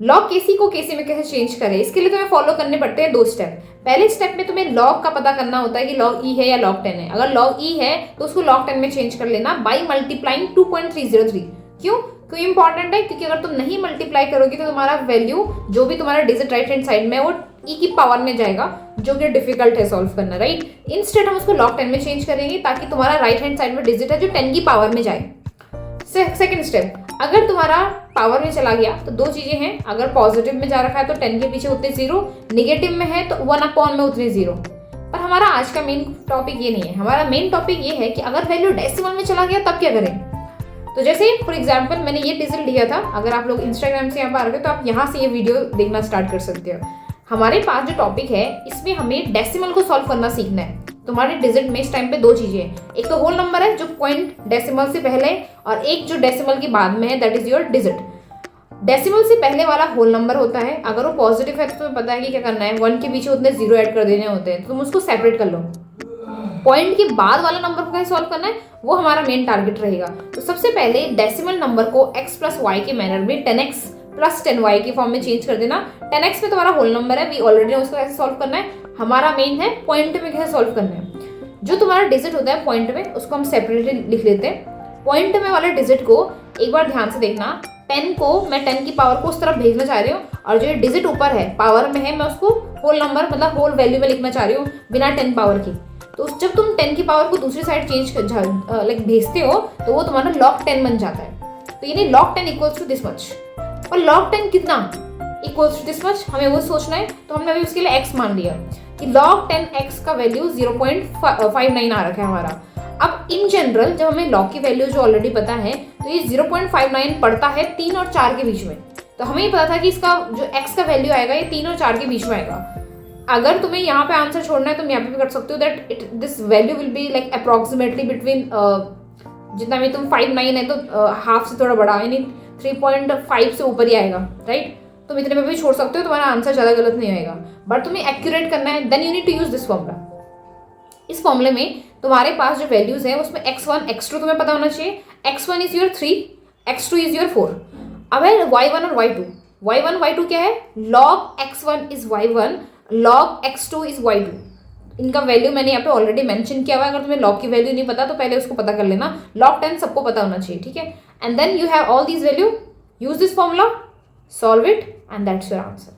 Log केसी को केसी में कैसे चेंज करें, इसके लिए तुम्हें फॉलो करने पड़ते हैं 2 स्टेप। पहले स्टेप में तुम्हें लॉग का पता करना होता है कि लॉग ई है या लॉग 10 है। अगर लॉग ई है तो उसको लॉग 10 में चेंज कर लेना बाई मल्टीप्लाइंग 2.303। क्यों इंपॉर्टेंट है? क्योंकि अगर तुम नहीं मल्टीप्लाई करोगे तो तुम्हारा वैल्यू जो भी तुम्हारा डिजिट राइट हैंड साइड में है वो ई की पावर में जाएगा, जो कि डिफिकल्ट है सॉल्व करना, राइट। इंस्टेड हम उसको लॉग 10 में चेंज करेंगे ताकि तुम्हारा राइट हैंड साइड में डिजिट है जो 10 की पावर में जाए। सेकंड स्टेप, अगर तुम्हारा पावर में चला गया तो 2 चीजें हैं। अगर पॉजिटिव में जा रखा है तो 10 के पीछे उतने 0, निगेटिव में है तो 1 में उतने 0। पर हमारा आज का मेन टॉपिक ये नहीं है। हमारा मेन टॉपिक ये है कि अगर वैल्यू डेसिमल में चला गया तब क्या करें। तो जैसे फॉर एग्जाम्पल मैंने ये डिजिट लिया था, अगर आप लोग इंस्टाग्राम से यहाँ पर आ रहे हो तो आप यहाँ से ये वीडियो देखना स्टार्ट कर सकते हो। हमारे पास जो टॉपिक है इसमें हमें डेसिमल को सॉल्व करना सीखना है। तुम्हारे डिजिट में इस टाइम पे 2 चीजें हैं, एक तो होल नंबर है जो पॉइंट डेसिमल से पहले, और एक जो डेसिमल के बाद में है, that is your digit. Decimal से पहले वाला होल नंबर होता है। अगर वो पॉजिटिव है तो तुम्हें पता है कि क्या करना है, 1 के पीछे उतने 0 ऐड कर देने होते हैं, तो तुम उसको सेपरेट कर लो। पॉइंट के बाद वाला नंबर को कैसे सॉल्व करना है वो हमारा मेन टारगेट रहेगा। तो सबसे पहले डेसिमल नंबर को x प्लस वाई के मैनर में 10x प्लस 10y की फॉर्म में चेंज कर देना। 10x में तुम्हारा होल नंबर है, वी ऑलरेडी उसको कैसे सॉल्व करना है। हमारा मेन है पॉइंट में कैसे सॉल्व करना है। जो तुम्हारा डिजिट होता है पॉइंट में उसको हम सेपरेटली लिख लेते हैं। पॉइंट में वाले डिजिट को एक बार ध्यान से देखना, 10 को मैं 10 की पावर को उस तरफ भेजना चाह रही हूँ, और जो डिजिट ऊपर है पावर में है मैं उसको होल नंबर मतलब होल वैल्यू में लिखना चाह रही हूँ बिना 10 पावर की। तो जब तुम 10 की पावर को दूसरी साइड चेंज लाइक भेजते हो तो वो तुम्हारा log 10 बन जाता है। तो यानी log 10 equals to this much, और log 10 कितना इक्वल्स टू दिस मच हमें वो सोचना है। तो हमने अभी उसके लिए x मान लिया कि log 10x का वैल्यू 0.59 आ रखा है हमारा। अब इन जनरल जब हमें log की वैल्यू जो ऑलरेडी पता है तो ये 0.59 पड़ता है 3 और 4 के बीच में। तो हमें ये पता था कि इसका जो x का वैल्यू आएगा ये 3 और 4 के बीच में आएगा। अगर तुम्हें यहाँ पे आंसर छोड़ना है तुम यहाँ पे भी कर सकते हो, that this value will be like approximately between जितना भी तुम 5.9 है तो हाफ से थोड़ा बड़ा यानी 3.5 से ऊपर ही आएगा, राइट। तुम इतने में भी छोड़ सकते हो, तुम्हारा आंसर ज़्यादा गलत नहीं आएगा। बट तुम्हें एक्यूरेट करना है, then you need to use this formula. इस फॉर्मूले में तुम्हारे पास जो वैल्यूज है उसमें x1 x2 तुम्हें पता होना चाहिए। x1 is your 3, x2 is your 4। अब है y1 और y2 y2 क्या है, log x1 is y1, log x2 is y2। इनका वैल्यू मैंने यहाँ पे ऑलरेडी मेंशन किया हुआ है। अगर तुम्हें log की वैल्यू नहीं पता तो पहले उसको पता कर लेना। log 10 सबको पता होना चाहिए, ठीक है। And then you have all these value, use this formula, solve it, and that's your answer.